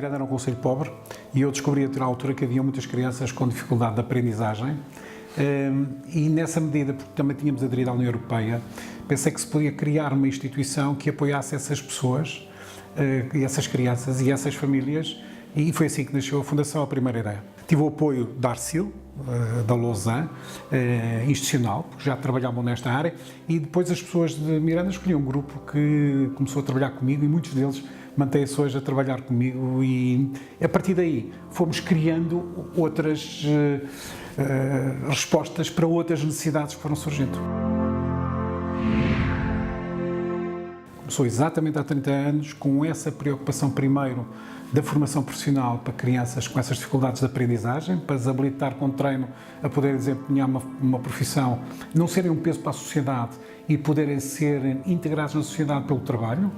Miranda era um concelho pobre e eu descobri na altura que havia muitas crianças com dificuldade de aprendizagem e nessa medida, porque também tínhamos aderido à União Europeia, pensei que se podia criar uma instituição que apoiasse essas pessoas, essas crianças e essas famílias, e foi assim que nasceu a Fundação A Primeira Ideia. Tive o apoio da Arcil, da Lausanne, institucional, porque já trabalhavam nesta área, e depois as pessoas de Miranda escolhiam um grupo que começou a trabalhar comigo e muitos deles mantêm-se hoje a trabalhar comigo e a partir daí fomos criando outras respostas para outras necessidades que foram surgindo. Começou exatamente há 30 anos com essa preocupação primeiro da formação profissional para crianças com essas dificuldades de aprendizagem, para as habilitar com treino a poderem desempenhar uma profissão, não serem um peso para a sociedade e poderem ser integrados na sociedade pelo trabalho,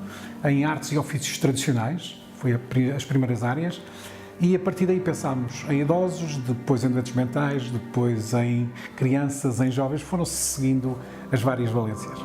em artes e ofícios tradicionais, foi as primeiras áreas, e a partir daí pensámos em idosos, depois em doentes mentais, depois em crianças, em jovens, foram-se seguindo as várias valências.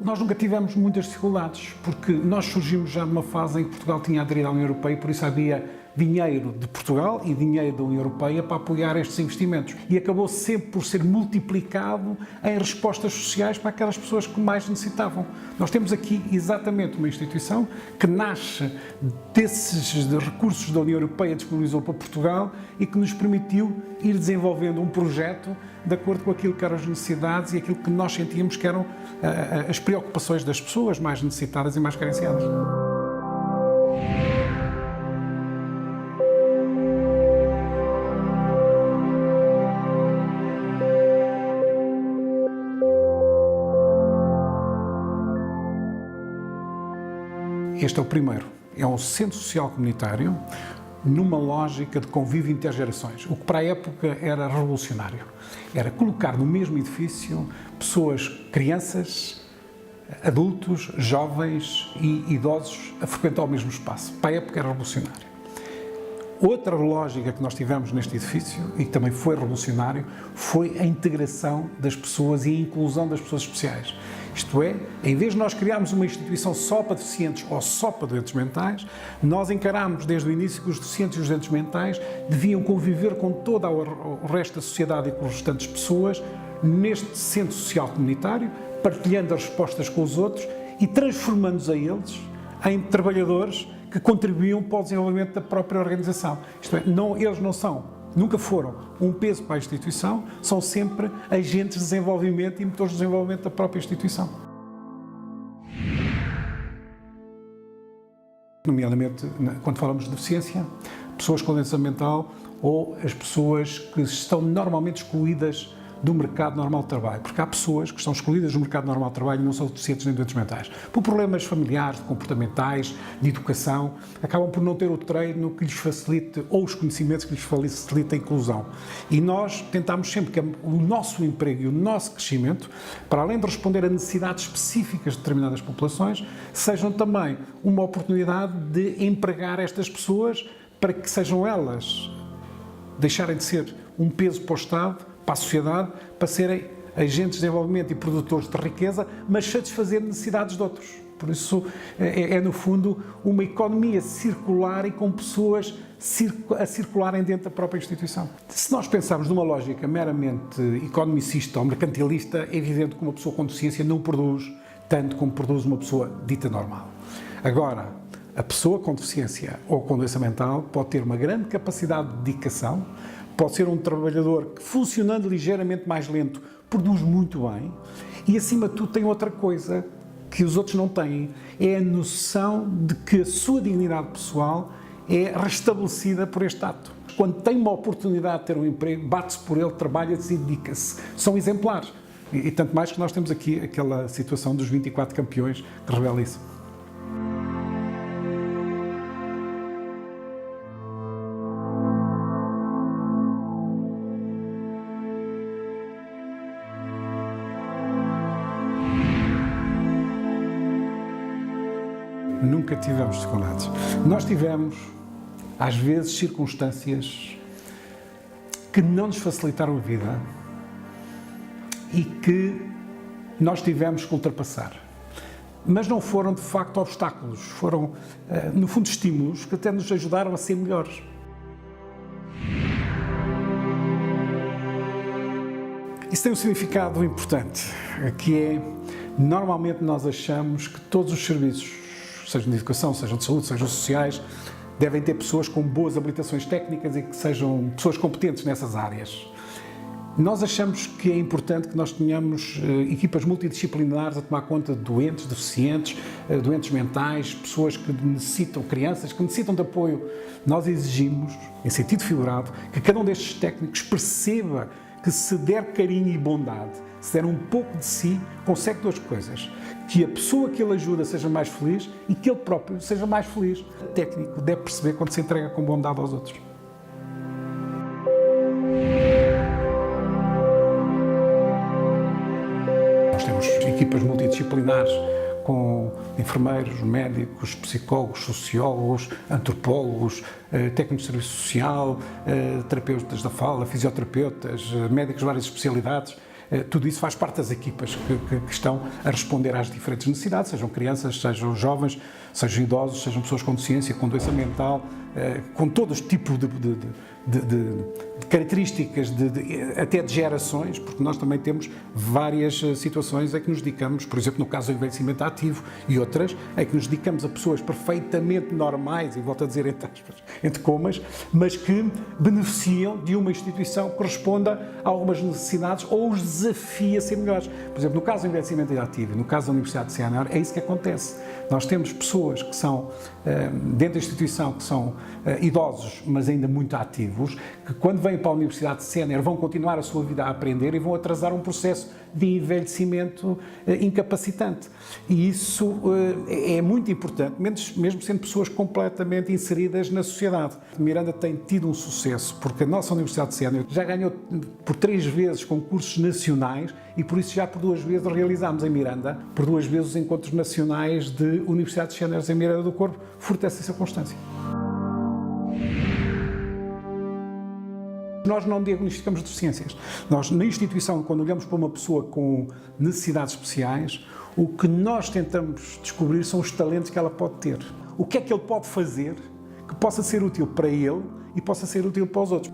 Nós nunca tivemos muitas dificuldades, porque nós surgimos já numa fase em que Portugal tinha aderido à União Europeia e por isso havia dinheiro de Portugal e dinheiro da União Europeia para apoiar estes investimentos. E acabou sempre por ser multiplicado em respostas sociais para aquelas pessoas que mais necessitavam. Nós temos aqui exatamente uma instituição que nasce desses recursos da União Europeia disponibilizou para Portugal e que nos permitiu ir desenvolvendo um projeto de acordo com aquilo que eram as necessidades e aquilo que nós sentíamos que eram as preocupações das pessoas mais necessitadas e mais carenciadas. Este é o primeiro, é um centro social comunitário numa lógica de convívio intergerações, o que para a época era revolucionário. Era colocar no mesmo edifício pessoas, crianças, adultos, jovens e idosos a frequentar o mesmo espaço. Para a época era revolucionário. Outra lógica que nós tivemos neste edifício, e que também foi revolucionário, foi a integração das pessoas e a inclusão das pessoas especiais. Isto é, em vez de nós criarmos uma instituição só para deficientes ou só para doentes mentais, nós encarámos desde o início que os deficientes e os doentes mentais deviam conviver com todo o resto da sociedade e com as restantes pessoas neste centro social comunitário, partilhando as respostas com os outros e transformando-os a eles em trabalhadores que contribuíam para o desenvolvimento da própria organização. Isto é, eles não são, nunca foram um peso para a instituição, são sempre agentes de desenvolvimento e motores de desenvolvimento da própria instituição. Nomeadamente, quando falamos de deficiência, pessoas com doença mental ou as pessoas que estão normalmente excluídas do mercado normal de trabalho, porque há pessoas que estão excluídas do mercado normal de trabalho e não são deficientes nem doentes mentais, por problemas familiares, comportamentais, de educação, acabam por não ter o treino que lhes facilite ou os conhecimentos que lhes facilite a inclusão. E nós tentamos sempre que o nosso emprego e o nosso crescimento, para além de responder a necessidades específicas de determinadas populações, sejam também uma oportunidade de empregar estas pessoas para que sejam elas deixarem de ser um peso para o Estado, para a sociedade, para serem agentes de desenvolvimento e produtores de riqueza, mas satisfazer necessidades de outros. Por isso, no fundo, uma economia circular e com pessoas a circularem dentro da própria instituição. Se nós pensarmos numa lógica meramente economicista ou mercantilista, é evidente que uma pessoa com deficiência não produz tanto como produz uma pessoa dita normal. Agora, a pessoa com deficiência ou com doença mental pode ter uma grande capacidade de dedicação, pode ser um trabalhador que, funcionando ligeiramente mais lento, produz muito bem e, acima de tudo, tem outra coisa que os outros não têm, é a noção de que a sua dignidade pessoal é restabelecida por este ato. Quando tem uma oportunidade de ter um emprego, bate-se por ele, trabalha-se e dedica-se. São exemplares. E tanto mais que nós temos aqui aquela situação dos 24 campeões que revela isso. Nunca tivemos dificuldades. Nós tivemos às vezes, circunstâncias que não nos facilitaram a vida e que nós tivemos que ultrapassar. Mas não foram, de facto, obstáculos, foram, no fundo, estímulos que até nos ajudaram a ser melhores. Isso tem um significado importante, que é, normalmente nós achamos que todos os serviços, sejam de educação, sejam de saúde, sejam sociais, devem ter pessoas com boas habilitações técnicas e que sejam pessoas competentes nessas áreas. Nós achamos que é importante que nós tenhamos equipas multidisciplinares a tomar conta de doentes, deficientes, doentes mentais, pessoas que necessitam, crianças que necessitam de apoio. Nós exigimos, em sentido figurado, que cada um destes técnicos perceba que se der carinho e bondade, se der um pouco de si, consegue duas coisas. Que a pessoa que ele ajuda seja mais feliz e que ele próprio seja mais feliz. O técnico deve perceber quando se entrega com bondade aos outros. Nós temos equipas multidisciplinares com enfermeiros, médicos, psicólogos, sociólogos, antropólogos, técnicos de serviço social, terapeutas da fala, fisioterapeutas, médicos de várias especialidades. Tudo isso faz parte das equipas que estão a responder às diferentes necessidades, sejam crianças, sejam jovens, sejam idosos, sejam pessoas com deficiência, com doença mental, com todo os tipos de características, até de gerações, porque nós também temos várias situações em que nos dedicamos, por exemplo, no caso do envelhecimento ativo e outras, em que nos dedicamos a pessoas perfeitamente normais, e volto a dizer entre comas, mas que beneficiam de uma instituição que corresponda a algumas necessidades ou os desafia a ser melhores. Por exemplo, no caso do envelhecimento ativo, no caso da Universidade de Sénior, é isso que acontece. Nós temos pessoas que são, dentro da instituição, que são idosos, mas ainda muito ativos, que quando vêm para a Universidade de Sénior vão continuar a sua vida a aprender e vão atrasar um processo de envelhecimento incapacitante. E isso é muito importante, mesmo sendo pessoas completamente inseridas na sociedade. Miranda tem tido um sucesso, porque a nossa Universidade de Sénior já ganhou por 3 vezes concursos nacionais e por isso já por 2 vezes realizámos em Miranda, por 2 vezes os encontros nacionais de Universidades Séniores em Miranda do Corpo, fruto dessa circunstância. Nós não diagnosticamos deficiências. Nós, na instituição, quando olhamos para uma pessoa com necessidades especiais, o que nós tentamos descobrir são os talentos que ela pode ter. O que é que ele pode fazer que possa ser útil para ele e possa ser útil para os outros.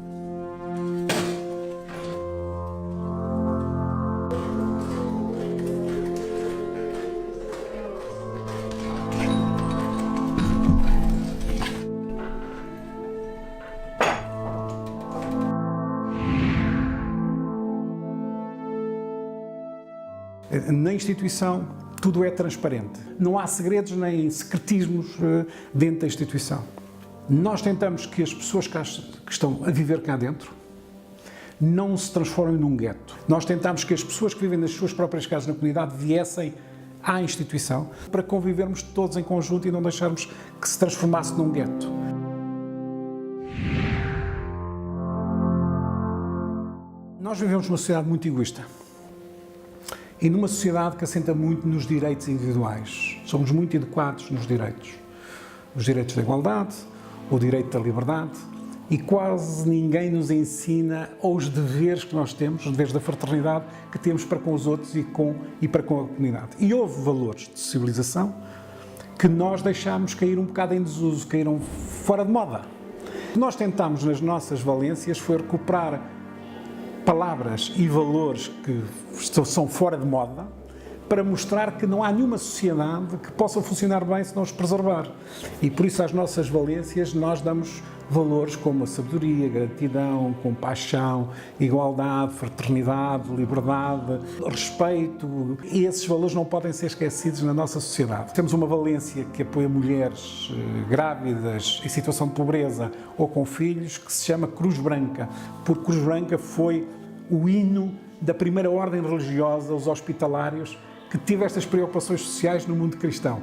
Na instituição, tudo é transparente. Não há segredos nem secretismos dentro da instituição. Nós tentamos que as pessoas que estão a viver cá dentro não se transformem num gueto. Nós tentamos que as pessoas que vivem nas suas próprias casas na comunidade viessem à instituição para convivermos todos em conjunto e não deixarmos que se transformasse num gueto. Nós vivemos numa sociedade muito egoísta. E numa sociedade que assenta muito nos direitos individuais. Somos muito educados nos direitos. Os direitos da igualdade, o direito da liberdade, e quase ninguém nos ensina os deveres que nós temos, os deveres da fraternidade que temos para com os outros e para com a comunidade. E houve valores de civilização que nós deixámos cair um bocado em desuso, caíram fora de moda. O que nós tentámos nas nossas valências foi recuperar palavras e valores que são fora de moda para mostrar que não há nenhuma sociedade que possa funcionar bem se não os preservar. E por isso às nossas valências nós damos valores como a sabedoria, gratidão, compaixão, igualdade, fraternidade, liberdade, respeito. E esses valores não podem ser esquecidos na nossa sociedade. Temos uma valência que apoia mulheres grávidas em situação de pobreza ou com filhos, que se chama Cruz Branca, porque Cruz Branca foi o hino da primeira ordem religiosa, os hospitalários, que teve estas preocupações sociais no mundo cristão.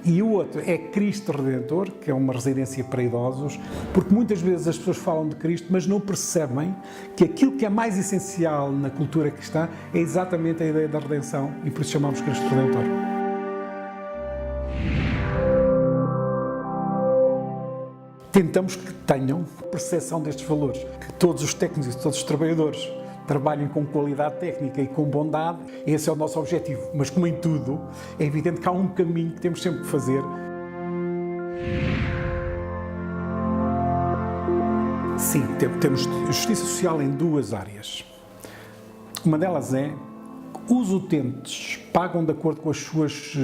E o outro é Cristo Redentor, que é uma residência para idosos, porque muitas vezes as pessoas falam de Cristo, mas não percebem que aquilo que é mais essencial na cultura cristã é exatamente a ideia da redenção, e por isso chamamos Cristo Redentor. tentamos que tenham percepção destes valores, que todos os técnicos e todos os trabalhadores trabalhem com qualidade técnica e com bondade. Esse é o nosso objetivo. Mas, como em tudo, é evidente que há um caminho que temos sempre que fazer. Sim, temos justiça social em duas áreas. Uma delas é que os utentes pagam de acordo com as suas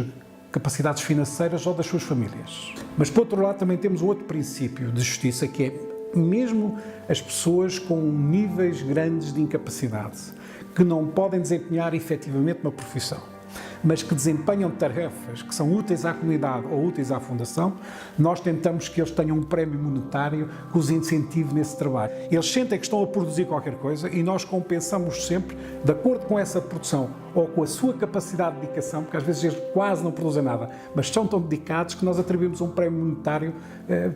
capacidades financeiras ou das suas famílias. Mas, por outro lado, também temos outro princípio de justiça, que é mesmo as pessoas com níveis grandes de incapacidade, que não podem desempenhar efetivamente uma profissão, mas que desempenham tarefas que são úteis à comunidade ou úteis à Fundação, nós tentamos que eles tenham um prémio monetário que os incentive nesse trabalho. Eles sentem que estão a produzir qualquer coisa e nós compensamos sempre de acordo com essa produção ou com a sua capacidade de dedicação, porque às vezes eles quase não produzem nada, mas são tão dedicados que nós atribuímos um prémio monetário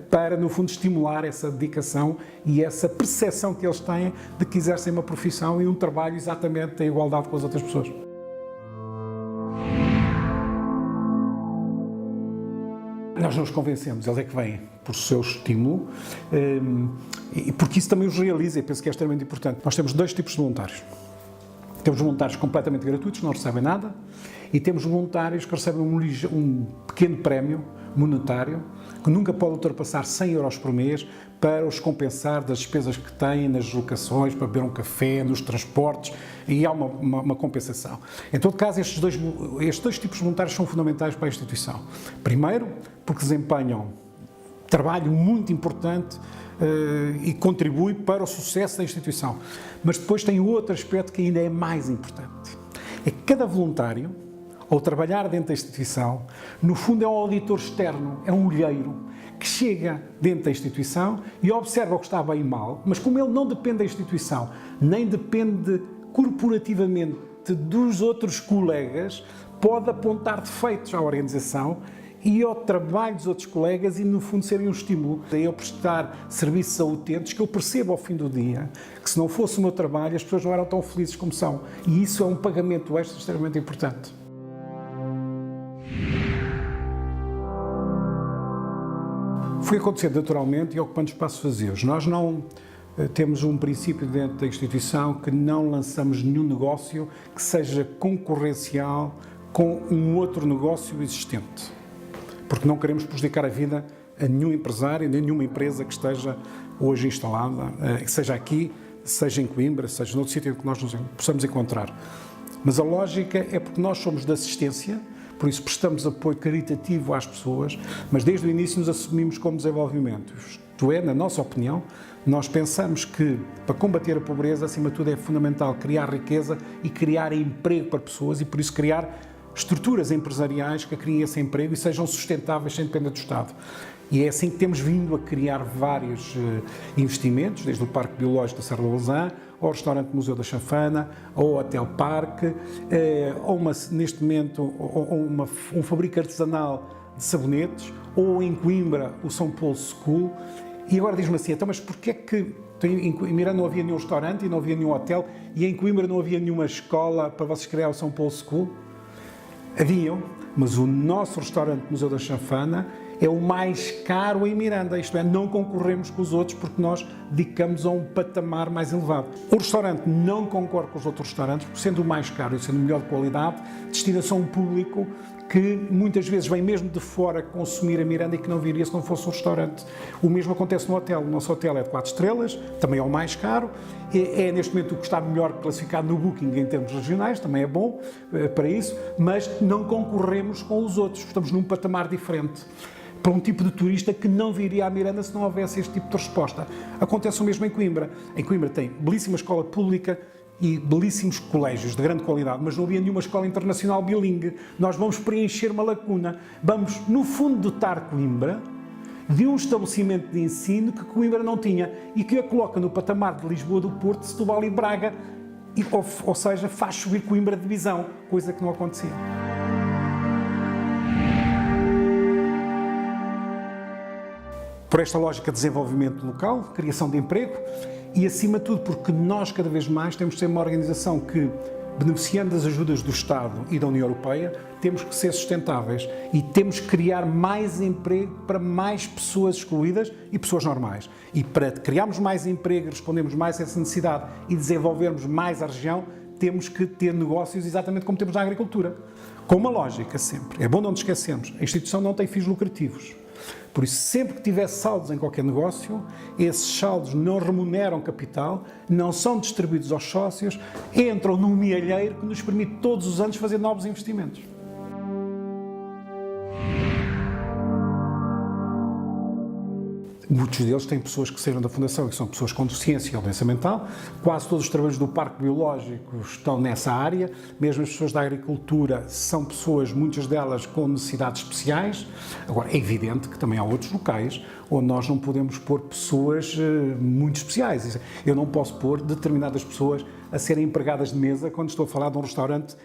para, no fundo, estimular essa dedicação e essa percepção que eles têm de que exercem uma profissão e um trabalho exatamente em igualdade com as outras pessoas. Nós não os convencemos, eles é que vêm por seu estímulo e porque isso também os realiza, e penso que é extremamente importante. Nós temos dois tipos de voluntários. Temos voluntários completamente gratuitos, que não recebem nada, e temos voluntários que recebem um pequeno prémio monetário, que nunca pode ultrapassar 100 euros por mês, para os compensar das despesas que têm nas deslocações, para beber um café, nos transportes, e há uma compensação. Em todo caso, estes dois tipos de voluntários são fundamentais para a instituição. Primeiro, porque desempenham trabalho muito importante e contribui para o sucesso da instituição. Mas depois tem outro aspecto que ainda é mais importante. É que cada voluntário, ao trabalhar dentro da instituição, no fundo é um auditor externo, é um olheiro, que chega dentro da instituição e observa o que está bem e mal, mas como ele não depende da instituição, nem depende corporativamente dos outros colegas, pode apontar defeitos à organização e ao trabalho dos outros colegas e, no fundo, serem um estímulo a eu prestar serviços a utentes que eu percebo ao fim do dia que, se não fosse o meu trabalho, as pessoas não eram tão felizes como são. E isso é um pagamento extra extremamente importante. Foi acontecendo naturalmente e ocupando espaços vazios. Nós não temos um princípio dentro da instituição que não lançamos nenhum negócio que seja concorrencial com um outro negócio existente. Porque não queremos prejudicar a vida a nenhum empresário, nem nenhuma empresa que esteja hoje instalada, seja aqui, seja em Coimbra, seja noutro sítio que nós nos possamos encontrar. Mas a lógica é porque nós somos de assistência, por isso prestamos apoio caritativo às pessoas, mas desde o início nos assumimos como desenvolvimento. Isto é, na nossa opinião, nós pensamos que para combater a pobreza, acima de tudo, é fundamental criar riqueza e criar emprego para pessoas e, por isso, criar estruturas empresariais que criem esse emprego e sejam sustentáveis sem depender do Estado. E é assim que temos vindo a criar vários investimentos, desde o Parque Biológico da Serra da Lousã, ao restaurante Museu da Chanfana, ao Hotel Parque, neste momento, um fabrico artesanal de sabonetes, ou em Coimbra, o São Paulo School. E agora diz-me assim, então, mas porquê que em Miranda não havia nenhum restaurante e não havia nenhum hotel e em Coimbra não havia nenhuma escola para vocês criar o São Paulo School? Haviam, mas o nosso restaurante Museu da Chanfana é o mais caro em Miranda, isto é, não concorremos com os outros porque nós dedicamos a um patamar mais elevado. O restaurante não concorre com os outros restaurantes, porque sendo o mais caro e sendo melhor de qualidade, destina-se a um público que muitas vezes vem mesmo de fora consumir a Miranda e que não viria se não fosse um restaurante. O mesmo acontece no hotel. O nosso hotel é de 4 estrelas, também é o mais caro, é neste momento o que está melhor classificado no Booking em termos regionais, também é bom para isso, mas não concorremos com os outros, estamos num patamar diferente. Para um tipo de turista que não viria à Miranda se não houvesse este tipo de resposta. Acontece o mesmo em Coimbra. Em Coimbra tem belíssima escola pública e belíssimos colégios de grande qualidade, mas não havia nenhuma escola internacional bilingue. Nós vamos preencher uma lacuna. Vamos, no fundo, dotar Coimbra de um estabelecimento de ensino que Coimbra não tinha e que a coloca no patamar de Lisboa, do Porto, Setúbal e Braga. Ou seja, faz subir Coimbra de divisão, coisa que não acontecia. Por esta lógica de desenvolvimento local, criação de emprego e, acima de tudo, porque nós cada vez mais temos de ser uma organização que beneficiando das ajudas do Estado e da União Europeia, temos que ser sustentáveis e temos que criar mais emprego para mais pessoas excluídas e pessoas normais. E para criarmos mais emprego, respondermos mais a essa necessidade e desenvolvermos mais a região, temos que ter negócios exatamente como temos na agricultura. Com uma lógica sempre. É bom não nos esquecermos. A instituição não tem fins lucrativos. Por isso, sempre que tiver saldos em qualquer negócio, esses saldos não remuneram capital, não são distribuídos aos sócios, entram num mielheiro que nos permite todos os anos fazer novos investimentos. Muitos deles têm pessoas que saíram da Fundação e que são pessoas com deficiência ou doença mental. Quase todos os trabalhos do Parque Biológico estão nessa área. Mesmo as pessoas da agricultura são pessoas, muitas delas, com necessidades especiais. Agora, é evidente que também há outros locais onde nós não podemos pôr pessoas muito especiais. Eu não posso pôr determinadas pessoas a serem empregadas de mesa quando estou a falar de um restaurante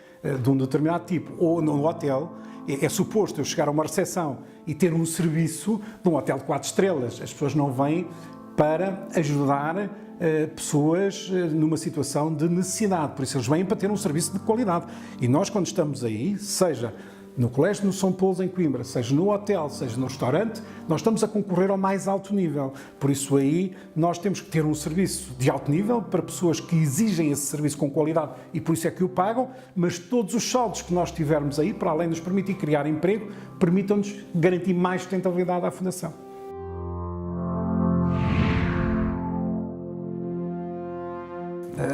de um determinado tipo, ou num hotel. É suposto eu chegar a uma recepção e ter um serviço de um hotel de 4 estrelas. As pessoas não vêm para ajudar pessoas numa situação de necessidade. Por isso, eles vêm para ter um serviço de qualidade. E nós, quando estamos aí, seja no Colégio no São Paulo, em Coimbra, seja no hotel, seja no restaurante, nós estamos a concorrer ao mais alto nível. Por isso aí nós temos que ter um serviço de alto nível para pessoas que exigem esse serviço com qualidade e por isso é que o pagam, mas todos os saldos que nós tivermos aí, para além de nos permitir criar emprego, permitam-nos garantir mais sustentabilidade à Fundação.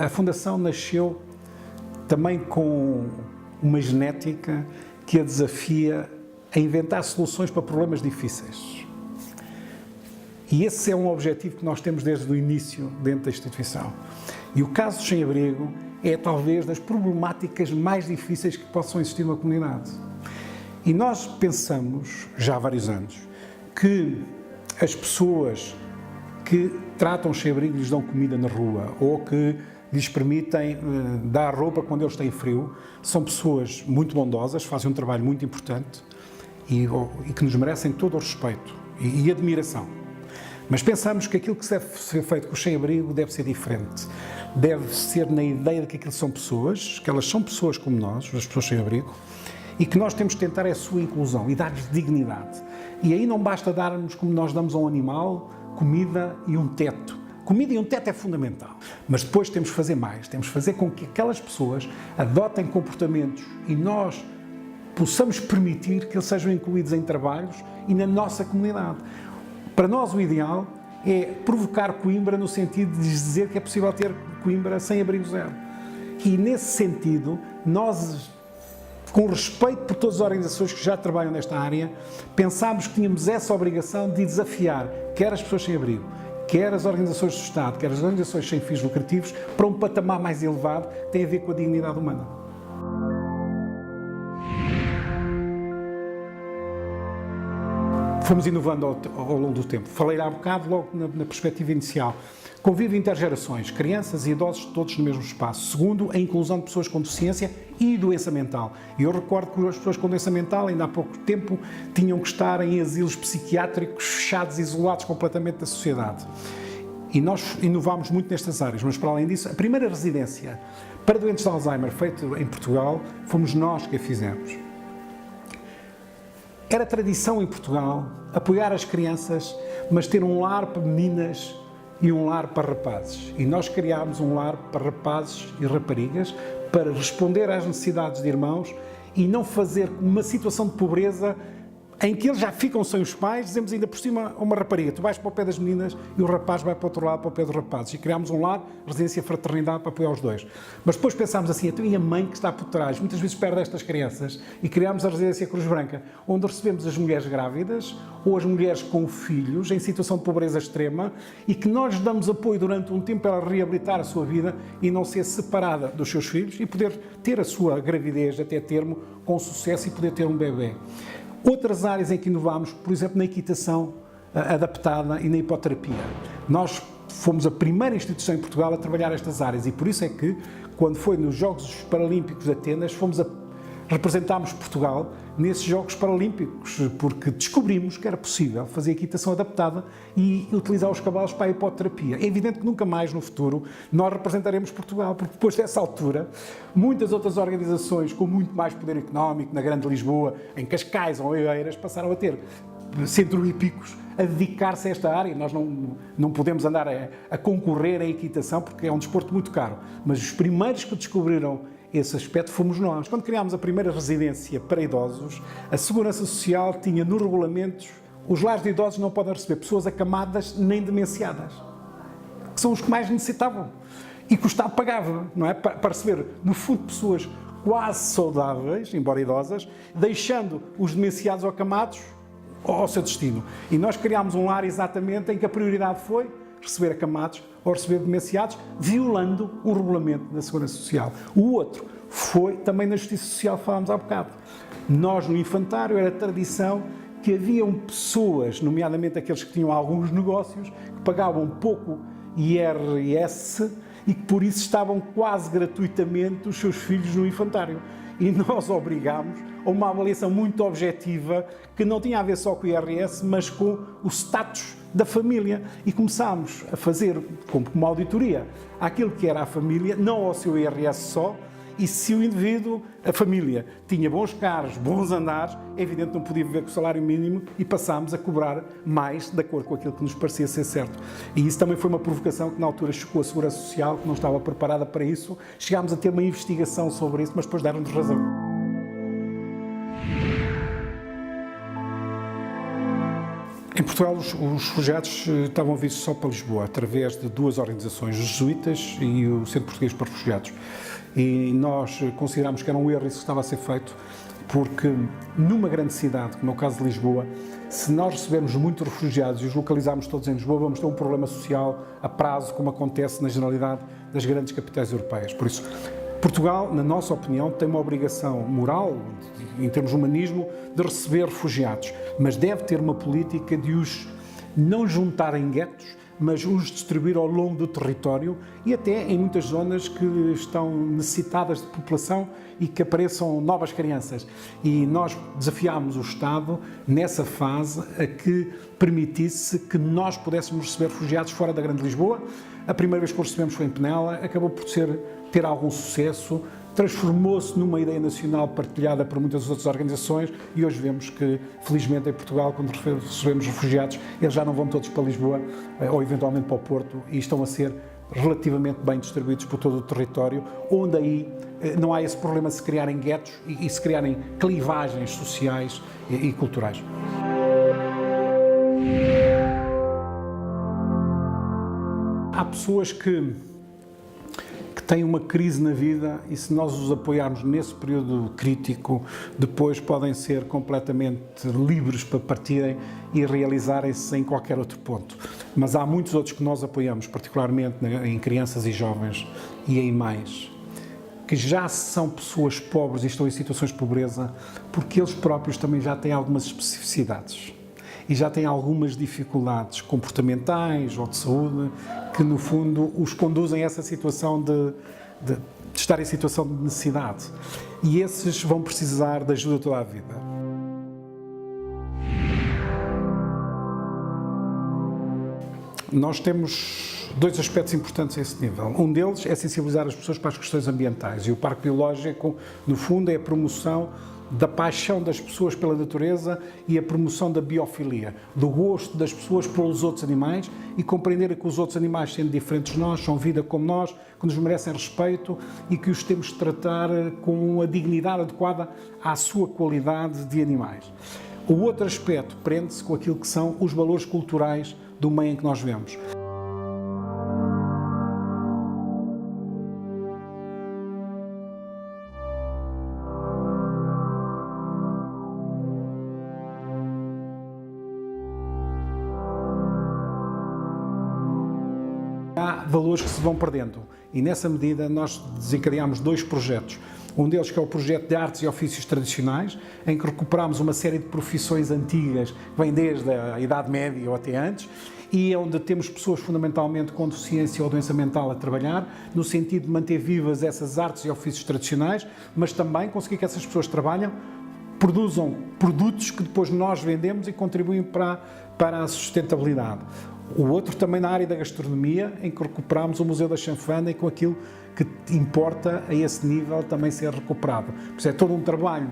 A Fundação nasceu também com uma genética que a desafia a inventar soluções para problemas difíceis. E esse é um objetivo que nós temos desde o início dentro da instituição. E o caso do sem-abrigo é talvez das problemáticas mais difíceis que possam existir numa comunidade. E nós pensamos, já há vários anos, que as pessoas que tratam os sem-abrigo e lhes dão comida na rua ou que lhes permitem dar roupa quando eles têm frio, são pessoas muito bondosas, fazem um trabalho muito importante e que nos merecem todo o respeito e admiração. Mas pensamos que aquilo que deve ser feito com o sem-abrigo deve ser diferente. Deve ser na ideia de que aquilo são pessoas, que elas são pessoas como nós, as pessoas sem-abrigo, e que nós temos de tentar a sua inclusão e dar-lhes dignidade. E aí não basta darmos, como nós damos a um animal, comida e um teto. Comida e um teto é fundamental, mas depois temos que fazer mais, temos que fazer com que aquelas pessoas adotem comportamentos e nós possamos permitir que eles sejam incluídos em trabalhos e na nossa comunidade. Para nós o ideal é provocar Coimbra no sentido de dizer que é possível ter Coimbra sem abrigo zero. E nesse sentido, nós, com respeito por todas as organizações que já trabalham nesta área, pensámos que tínhamos essa obrigação de desafiar quer as pessoas sem abrigo, quer as organizações do Estado, quer as organizações sem fins lucrativos, para um patamar mais elevado, que tem a ver com a dignidade humana. Fomos inovando ao longo do tempo. Falei há bocado, logo na perspectiva inicial. Convívio intergerações, crianças e idosos todos no mesmo espaço. Segundo, a inclusão de pessoas com deficiência e doença mental. E eu recordo que as pessoas com doença mental, ainda há pouco tempo, tinham que estar em asilos psiquiátricos fechados, isolados completamente da sociedade. E nós inovámos muito nestas áreas, mas para além disso, a primeira residência para doentes de Alzheimer feita em Portugal, fomos nós que a fizemos. Era tradição em Portugal apoiar as crianças, mas ter um lar para meninas e um lar para rapazes. E nós criámos um lar para rapazes e raparigas para responder às necessidades de irmãos e não fazer uma situação de pobreza em que eles já ficam sem os pais, dizemos ainda por cima a uma rapariga, tu vais para o pé das meninas e o rapaz vai para o outro lado, para o pé dos rapazes. E criámos um lar, residência fraternidade, para apoiar os dois. Mas depois pensámos assim, então e a mãe que está por trás, muitas vezes perde estas crianças, e criámos a residência Cruz Branca, onde recebemos as mulheres grávidas ou as mulheres com filhos em situação de pobreza extrema e que nós damos apoio durante um tempo para ela reabilitar a sua vida e não ser separada dos seus filhos e poder ter a sua gravidez até termo com sucesso e poder ter um bebê. Outras áreas em que inovámos, por exemplo, na equitação adaptada e na hipoterapia. Nós fomos a primeira instituição em Portugal a trabalhar estas áreas e por isso é que, quando foi nos Jogos Paralímpicos de Atenas, fomos representámos Portugal nesses Jogos Paralímpicos, porque descobrimos que era possível fazer equitação adaptada e utilizar os cavalos para a hipoterapia. É evidente que nunca mais no futuro nós representaremos Portugal, porque depois dessa altura, muitas outras organizações com muito mais poder económico, na Grande Lisboa, em Cascais ou em Oeiras, passaram a ter centros hípicos a dedicar-se a esta área. Nós não podemos andar a concorrer à equitação porque é um desporto muito caro, mas os primeiros que descobriram esse aspecto fomos nós. Quando criámos a primeira residência para idosos, a Segurança Social tinha nos regulamentos: os lares de idosos não podem receber pessoas acamadas nem demenciadas, que são os que mais necessitavam, e que o Estado pagava, não é? Para receber, no fundo, pessoas quase saudáveis, embora idosas, deixando os demenciados ou acamados ao seu destino. E nós criámos um lar exatamente em que a prioridade foi receber acamados ou receber demenciados, violando o regulamento da Segurança Social. O outro foi também na Justiça Social, que falámos há bocado. Nós, no infantário, era tradição que haviam pessoas, nomeadamente aqueles que tinham alguns negócios, que pagavam pouco IRS e que por isso estavam quase gratuitamente os seus filhos no infantário. E nós obrigámos a uma avaliação muito objetiva que não tinha a ver só com o IRS, mas com o status da família. E começámos a fazer, como uma auditoria, aquilo que era a família, não ao seu IRS só, e se o indivíduo, a família, tinha bons carros, bons andares, é evidente que não podia viver com o salário mínimo e passámos a cobrar mais de acordo com aquilo que nos parecia ser certo. E isso também foi uma provocação que na altura chocou a Segurança Social, que não estava preparada para isso. Chegámos a ter uma investigação sobre isso, mas depois deram-nos razão. Em Portugal, os refugiados estavam vistos só para Lisboa, através de duas organizações, os jesuítas e o Centro Português para Refugiados. E nós considerámos que era um erro isso que estava a ser feito, porque numa grande cidade, como é o caso de Lisboa, se nós recebermos muitos refugiados e os localizarmos todos em Lisboa, vamos ter um problema social a prazo, como acontece na generalidade das grandes capitais europeias. Por isso, Portugal, na nossa opinião, tem uma obrigação moral, em termos de humanismo, de receber refugiados, mas deve ter uma política de os não juntar em guetos, mas os distribuir ao longo do território e até em muitas zonas que estão necessitadas de população e que apareçam novas crianças. E nós desafiámos o Estado, nessa fase, a que permitisse que nós pudéssemos receber refugiados fora da Grande Lisboa. A primeira vez que os recebemos foi em Penela, acabou por ter algum sucesso, transformou-se numa ideia nacional partilhada por muitas outras organizações e hoje vemos que, felizmente, em Portugal, quando recebemos refugiados, eles já não vão todos para Lisboa ou eventualmente para o Porto e estão a ser relativamente bem distribuídos por todo o território, onde aí não há esse problema de se criarem guetos e se criarem clivagens sociais e culturais. Há pessoas que têm uma crise na vida e se nós os apoiarmos nesse período crítico, depois podem ser completamente livres para partirem e realizarem-se em qualquer outro ponto. Mas há muitos outros que nós apoiamos, particularmente em crianças e jovens e em mães, que já são pessoas pobres e estão em situações de pobreza, porque eles próprios também já têm algumas especificidades e já têm algumas dificuldades comportamentais ou de saúde que, no fundo, os conduzem a essa situação de estar em situação de necessidade. E esses vão precisar de ajuda toda a vida. Nós temos dois aspectos importantes a esse nível. Um deles é sensibilizar as pessoas para as questões ambientais e o Parque Biológico, no fundo, é a promoção da paixão das pessoas pela natureza e a promoção da biofilia, do gosto das pessoas pelos outros animais e compreender que os outros animais, sendo diferentes de nós, são vida como nós, que nos merecem respeito e que os temos de tratar com a dignidade adequada à sua qualidade de animais. O outro aspecto prende-se com aquilo que são os valores culturais do meio em que nós vivemos. Há valores que se vão perdendo e nessa medida nós desencadeámos dois projetos. Um deles que é o projeto de artes e ofícios tradicionais, em que recuperamos uma série de profissões antigas, que vêm desde a Idade Média ou até antes, e onde temos pessoas fundamentalmente com deficiência ou doença mental a trabalhar, no sentido de manter vivas essas artes e ofícios tradicionais, mas também conseguir que essas pessoas trabalham, produzam produtos que depois nós vendemos e contribuem para a sustentabilidade. O outro também na área da gastronomia, em que recuperamos o Museu da Chanfana e com aquilo que importa a esse nível também ser recuperado. Pois é todo um trabalho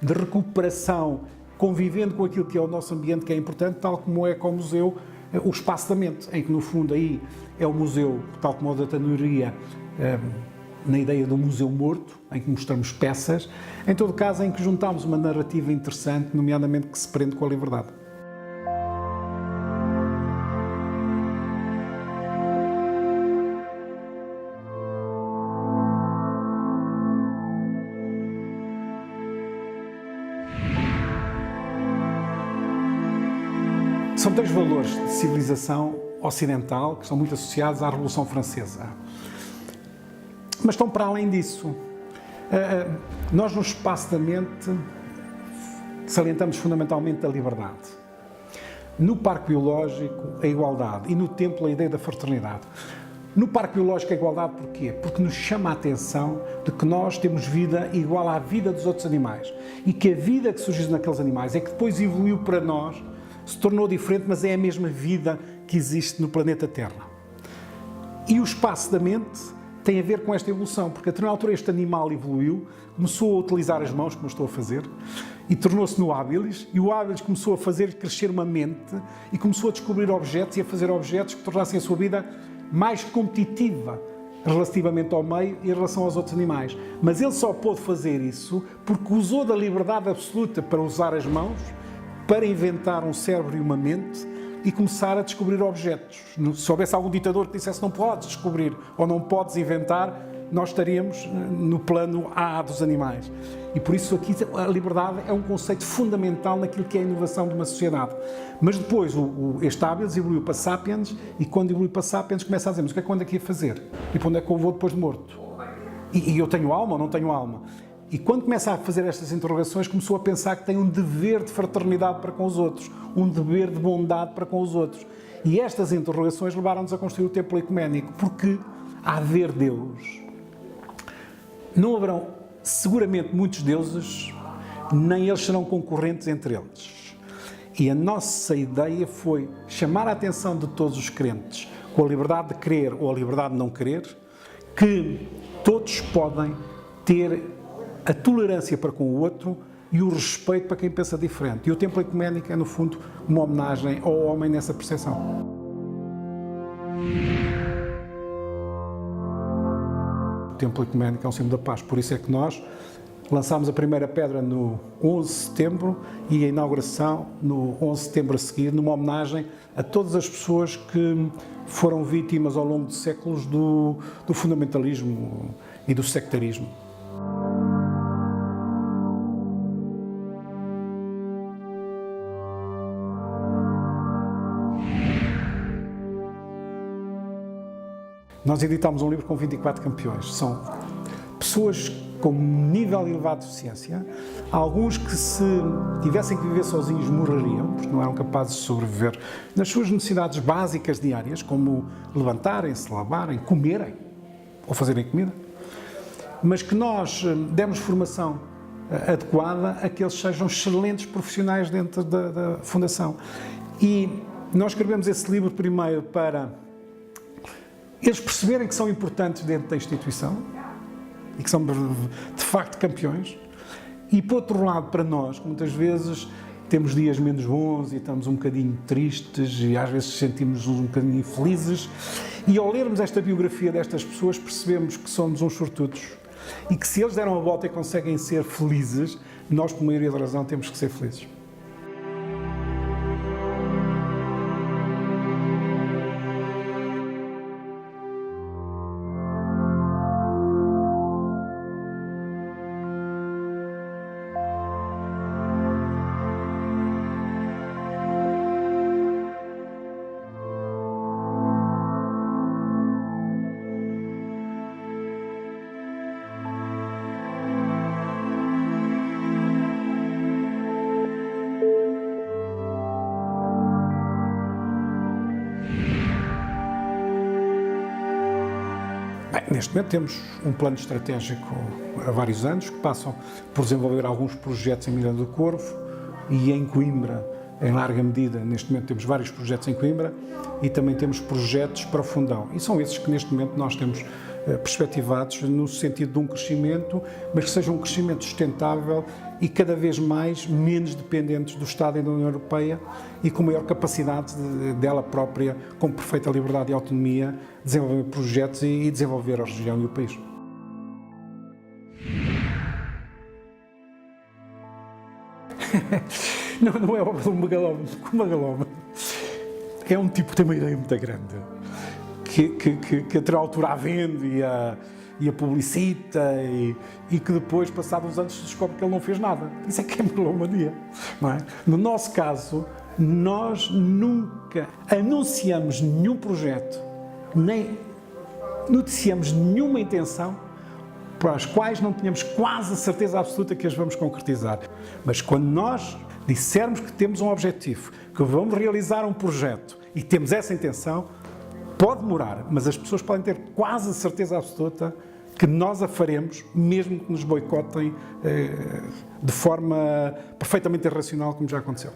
de recuperação, convivendo com aquilo que é o nosso ambiente, que é importante, tal como é com o museu, o espaço da mente, em que no fundo aí é o museu, tal como o da Tanoria, na ideia do museu morto, em que mostramos peças, em todo caso em que juntamos uma narrativa interessante, nomeadamente que se prende com a liberdade. São três valores de civilização ocidental que são muito associados à Revolução Francesa. Mas estão para além disso. Nós, no espaço da mente, salientamos fundamentalmente a liberdade. No Parque Biológico, a igualdade. E no Templo, a ideia da fraternidade. No Parque Biológico, a igualdade porquê? Porque nos chama a atenção de que nós temos vida igual à vida dos outros animais. E que a vida que surgiu naqueles animais é que depois evoluiu para nós, se tornou diferente, mas é a mesma vida que existe no planeta Terra. E o espaço da mente tem a ver com esta evolução, porque a determinada altura este animal evoluiu, começou a utilizar as mãos, como eu estou a fazer, e tornou-se no hábilis, e o hábilis começou a fazer crescer uma mente e começou a descobrir objetos e a fazer objetos que tornassem a sua vida mais competitiva relativamente ao meio e em relação aos outros animais. Mas ele só pôde fazer isso porque usou da liberdade absoluta para usar as mãos, para inventar um cérebro e uma mente e começar a descobrir objetos. Se houvesse algum ditador que dissesse não podes descobrir ou não podes inventar, nós estaríamos no plano A dos animais. E por isso aqui a liberdade é um conceito fundamental naquilo que é a inovação de uma sociedade. Mas depois este hábitos evoluiu para sapiens e quando evoluiu para sapiens começa a dizer, mas o que é que eu ando aqui a fazer? E para onde é que eu vou depois de morto? E eu tenho alma ou não tenho alma? E quando começa a fazer estas interrogações, começou a pensar que tem um dever de fraternidade para com os outros, um dever de bondade para com os outros. E estas interrogações levaram-nos a construir o templo ecuménico, porque, a haver Deus, não haverão seguramente muitos deuses, nem eles serão concorrentes entre eles. E a nossa ideia foi chamar a atenção de todos os crentes, com a liberdade de crer ou a liberdade de não crer, que todos podem ter a tolerância para com o outro e o respeito para quem pensa diferente. E o templo ecuménico é, no fundo, uma homenagem ao homem nessa percepção. O templo ecuménico é um símbolo da paz, por isso é que nós lançámos a primeira pedra no 11 de setembro e a inauguração no 11 de setembro a seguir, numa homenagem a todas as pessoas que foram vítimas ao longo de séculos do fundamentalismo e do sectarismo. Nós editámos um livro com 24 campeões. São pessoas com nível elevado de deficiência, alguns que se tivessem que viver sozinhos morreriam, porque não eram capazes de sobreviver nas suas necessidades básicas diárias, como levantarem-se, lavarem, comerem ou fazerem comida, mas que nós demos formação adequada a que eles sejam excelentes profissionais dentro da Fundação. E nós escrevemos esse livro primeiro para eles perceberem que são importantes dentro da instituição e que são de facto campeões, e por outro lado para nós, que muitas vezes temos dias menos bons e estamos um bocadinho tristes e às vezes sentimos um bocadinho infelizes, e ao lermos esta biografia destas pessoas percebemos que somos uns sortudos e que se eles deram a volta e conseguem ser felizes, nós, por maioria da razão, temos que ser felizes. Bem, neste momento temos um plano estratégico há vários anos que passam por desenvolver alguns projetos em Miranda do Corvo e em Coimbra, em larga medida. Neste momento temos vários projetos em Coimbra e também temos projetos para o Fundão. E são esses que neste momento nós temos perspectivados no sentido de um crescimento, mas que seja um crescimento sustentável e cada vez mais menos dependentes do Estado e da União Europeia e com maior capacidade dela própria, com perfeita liberdade e autonomia, desenvolver projetos e desenvolver a região e o país. Não é o Magalhães. É um tipo que tem uma ideia muito grande, que a toda altura a vende e a publicita e que depois, passados uns anos, se descobre que ele não fez nada. Isso é que é megalomania, não é? No nosso caso, nós nunca anunciamos nenhum projeto, nem noticiamos nenhuma intenção para as quais não tínhamos quase a certeza absoluta que as vamos concretizar. Mas quando nós dissermos que temos um objetivo, que vamos realizar um projeto e temos essa intenção, pode demorar, mas as pessoas podem ter quase a certeza absoluta que nós a faremos, mesmo que nos boicotem de forma perfeitamente irracional, como já aconteceu.